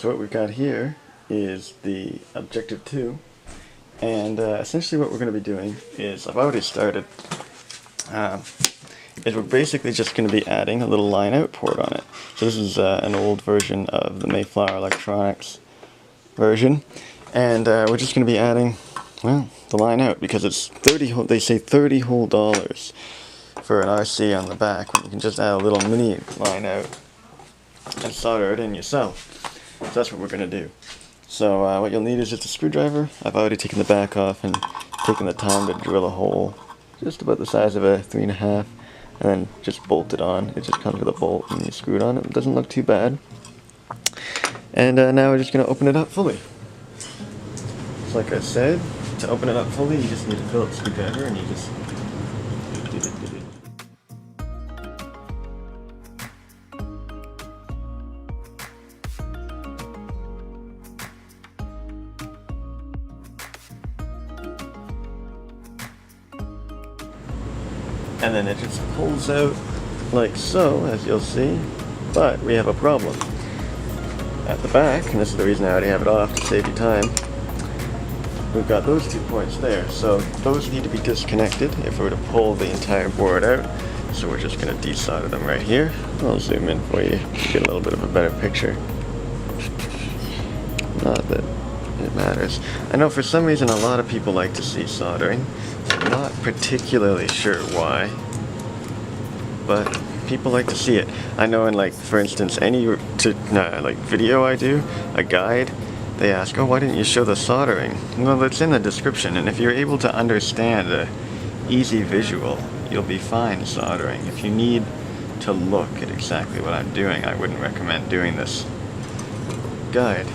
So what we've got here is the Objective2, and essentially what we're going to be doing is, I've already started, is we're basically just going to be adding a little line out port on it. So this is an old version of the Mayflower Electronics version, and we're just going to be adding, well, the line out, because it's they say $30 whole for an RC on the back, when you can just add a little mini line out and solder it in yourself. So that's what we're going to do. So what you'll need is just a screwdriver. I've already taken the back off and taken the time to drill a hole just about the size of a 3.5, and then just bolt it on. It just comes with a bolt and you screw it on. It doesn't look too bad. And now we're just going to open it up fully. So like I said, to open it up fully you just need a Phillips screwdriver, and you just and then it just pulls out like so, as you'll see. But we have a problem at the back, and this is the reason I already have it off to save you time. We've got those 2 points there, so those need to be disconnected if we were to pull the entire board out. So we're just going to desolder them right here. I'll zoom in for you to get a little bit of a better picture. Not that it matters. I know for some reason a lot of people like to see soldering. I'm not particularly sure why, but people like to see it. I know in, like, for instance, any like video I do, a guide, they ask, oh, why didn't you show the soldering? Well, it's in the description, and if you're able to understand a easy visual, you'll be fine soldering. If you need to look at exactly what I'm doing, I wouldn't recommend doing this guide.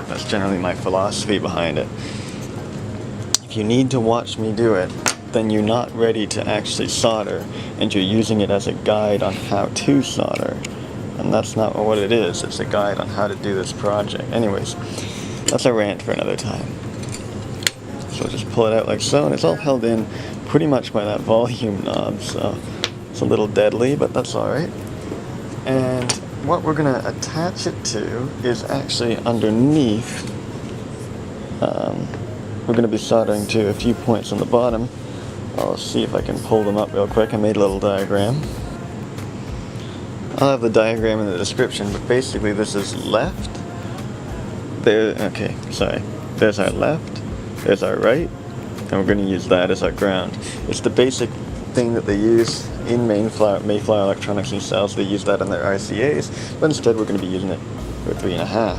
That's generally my philosophy behind it. If you need to watch me do it, then you're not ready to actually solder, and you're using it as a guide on how to solder. And that's not what it is. It's a guide on how to do this project. Anyways, that's a rant for another time. So just pull it out like so, and it's all held in pretty much by that volume knob, so it's a little deadly, but that's alright. And what we're going to attach it to is actually underneath. We're going to be soldering to a few points on the bottom. I'll see if I can pull them up real quick. I made a little diagram. I'll have the diagram in the description, but basically this is left. There, okay, sorry. There's our left, there's our right, and we're going to use that as our ground. It's the basic thing that they use in Mayflower Electronics themselves. They use that in their RCAs, but instead we're going to be using it for 3.5.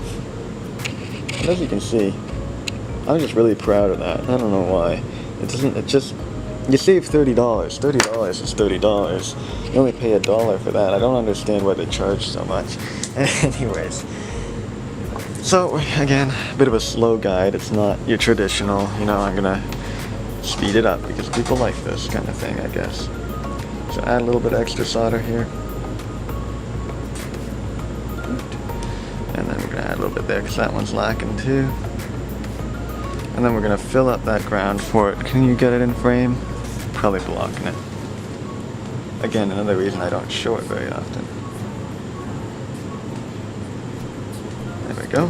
And as you can see, I'm just really proud of that. I don't know why. You save $30. $30 is $30. You only pay $1 for that. I don't understand why they charge so much. Anyways. So, again, a bit of a slow guide. It's not your traditional, I'm gonna speed it up because people like this kind of thing, I guess. So add a little bit of extra solder here. And then we're gonna add a little bit there because that one's lacking too. And then we're going to fill up that ground port. Can you get it in frame? Probably blocking it. Again, another reason I don't show it very often. There we go.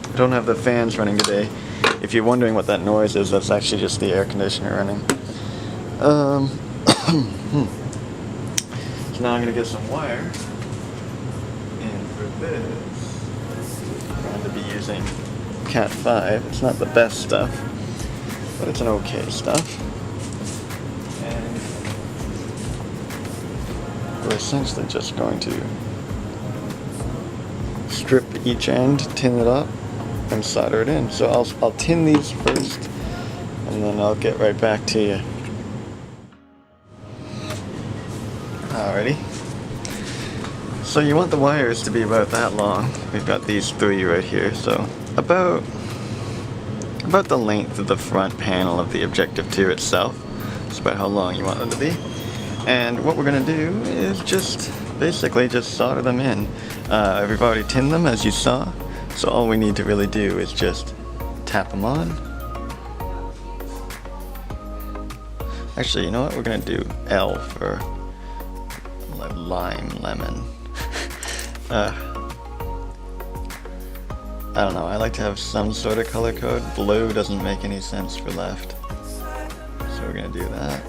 I don't have the fans running today. If you're wondering what that noise is, that's actually just the air conditioner running. So now I'm going to get some wire. And for this, I'm going to be using Cat 5. It's not the best stuff, but it's an okay stuff. And we're essentially just going to strip each end, tin it up, and solder it in. So I'll tin these first, and then I'll get right back to you. Alrighty. So you want the wires to be about that long. We've got these 3 right here, so about the length of the front panel of the Objective2 itself. That's about how long you want them to be. And what we're going to do is basically just solder them in. We've already tinned them, as you saw, so all we need to really do is just tap them on. Actually, you know what? We're going to do L for lime, lemon. I don't know, I like to have some sort of color code. Blue doesn't make any sense for left. So we're gonna do that.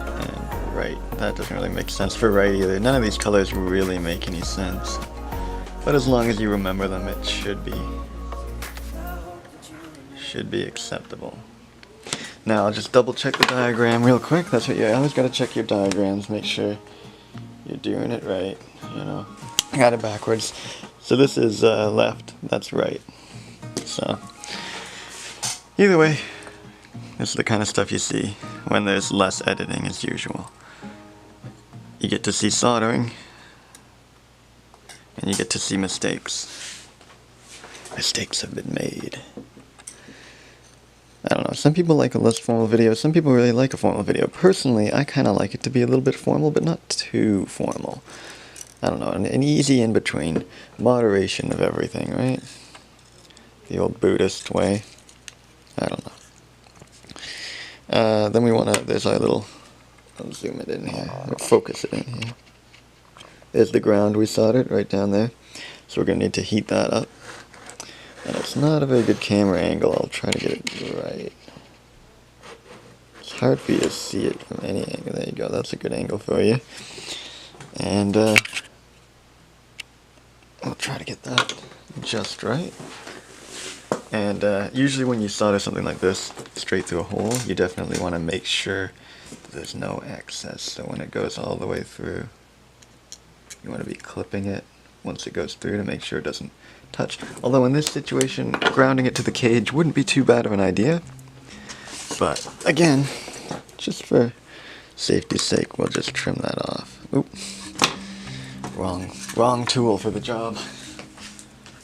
And right, that doesn't really make sense for right either. None of these colors really make any sense. But as long as you remember them, it should be acceptable. Now I'll just double check the diagram real quick. That's what you always gotta check your diagrams, make sure you're doing it right, you know. I got it backwards. So this is left, that's right. So either way, this is the kind of stuff you see when there's less editing as usual. You get to see soldering, and you get to see mistakes. Mistakes have been made. I don't know, some people like a less formal video, some people really like a formal video. Personally, I kind of like it to be a little bit formal, but not too formal. I don't know, an easy in-between, moderation of everything, right? The old Buddhist way. I don't know. Then we want to, there's our little, I'll zoom it in here, or focus it in here. There's the ground we soldered right down there. So we're going to need to heat that up. And it's not a very good camera angle, I'll try to get it right. It's hard for you to see it from any angle. There you go, that's a good angle for you. And I'll try to get that just right. And usually when you solder something like this straight through a hole, you definitely want to make sure that there's no excess. So when it goes all the way through, you want to be clipping it once it goes through to make sure it doesn't touch. Although in this situation, grounding it to the cage wouldn't be too bad of an idea. But again, just for safety's sake, we'll just trim that off. Oop. Wrong tool for the job.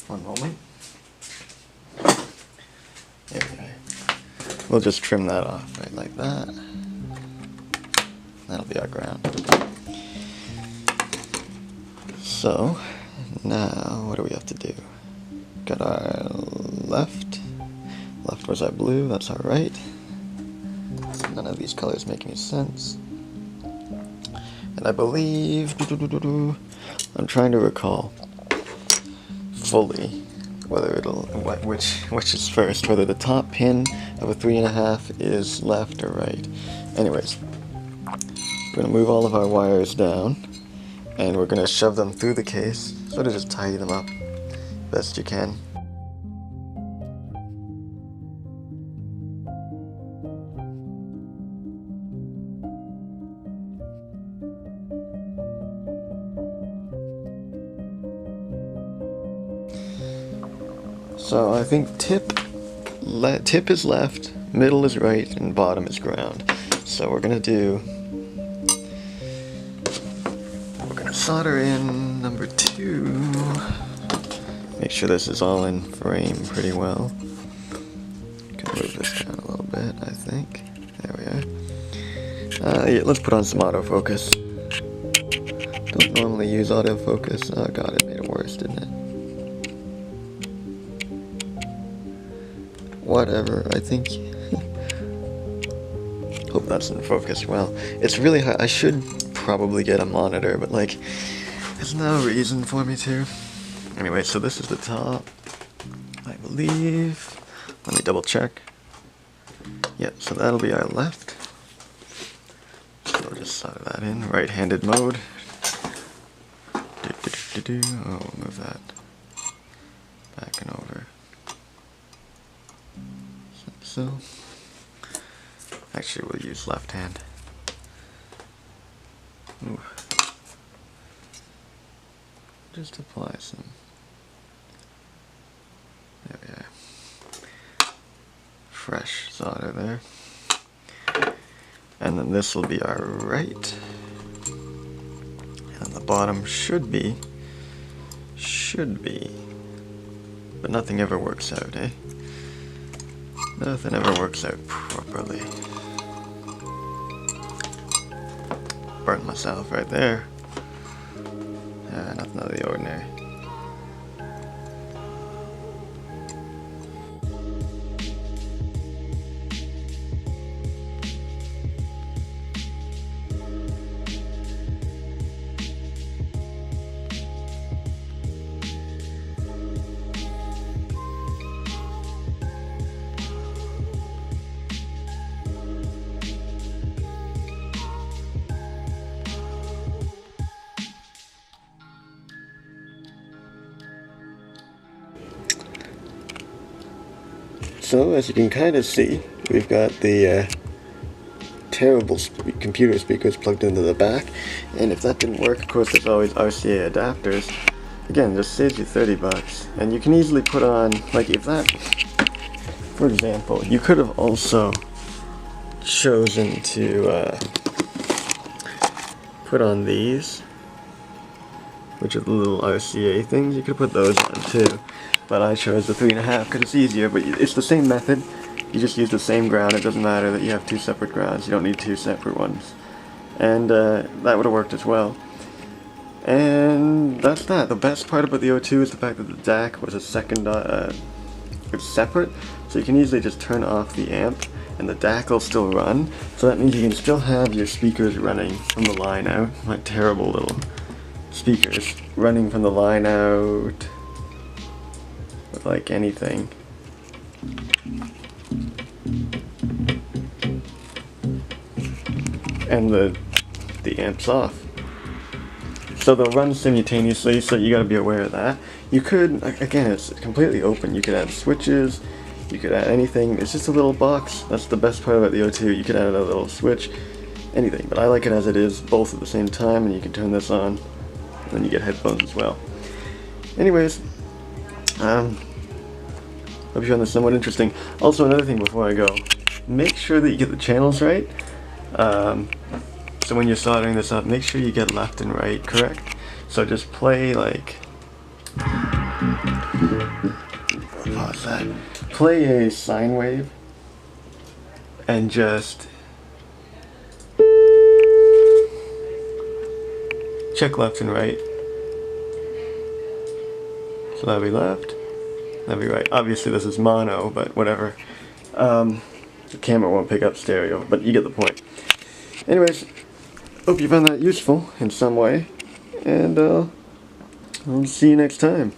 One moment. There we go. We'll just trim that off right like that. That'll be our ground. So now what do we have to do? Got our left. Left was our blue, that's our right. None of these colors make any sense. And I believe, I'm trying to recall fully whether which is first, whether the top pin of a 3.5 is left or right. Anyways, we're gonna move all of our wires down, and we're gonna shove them through the case, sort of just tidy them up best you can. So I think tip is left, middle is right, and bottom is ground. So we're gonna solder in number 2. Make sure this is all in frame pretty well. Can move this down a little bit, I think. There we are. Yeah, let's put on some autofocus. Don't normally use autofocus. Oh god, it made it worse, didn't it? Whatever, I think. Hope that's in focus well. It's really hard. I should probably get a monitor, but like, there's no reason for me to. Anyway, so this is the top, I believe. Let me double check. Yeah, so that'll be our left. So we'll just solder that in. Right-handed mode. Oh, we'll move that back and over. So, actually we'll use left hand. Ooh. Just apply some. There we are. Fresh solder there. And then this will be our right. And the bottom should be. But nothing ever works out, eh? Nothing ever works out properly. Burnt myself right there. Nothing out of the ordinary. So, as you can kind of see, we've got the terrible computer speakers plugged into the back, and if that didn't work, of course there's always RCA adapters. Again, just saves you 30 bucks, and you can easily put on, like if that, for example, you could have also chosen to put on these, which are the little RCA things. You could put those on too, but I chose the 3.5 because it's easier, but it's the same method. You just use the same ground. It doesn't matter that you have two separate grounds. You don't need two separate ones. And that would have worked as well. And that's that. The best part about the O2 is the fact that the DAC was a second, it's separate, so you can easily just turn off the amp and the DAC will still run. So that means you can still have your speakers running from the line out. My terrible little speakers running from the line out with like anything. And the amp's off. So they'll run simultaneously, so you gotta be aware of that. You could, again, it's completely open. You could add switches, you could add anything. It's just a little box. That's the best part about the O2. You could add a little switch, anything. But I like it as it is, both at the same time, and you can turn this on, and then you get headphones as well. Anyways, hope you found this somewhat interesting. Also, another thing before I go, make sure that you get the channels right. So when you're soldering this up, make sure you get left and right correct. So just play like, pause that. Play a sine wave and just check left and right. So that'll be left, that'll be right. Obviously this is mono, but whatever. The camera won't pick up stereo, but you get the point. Anyways, hope you found that useful in some way, and I'll see you next time.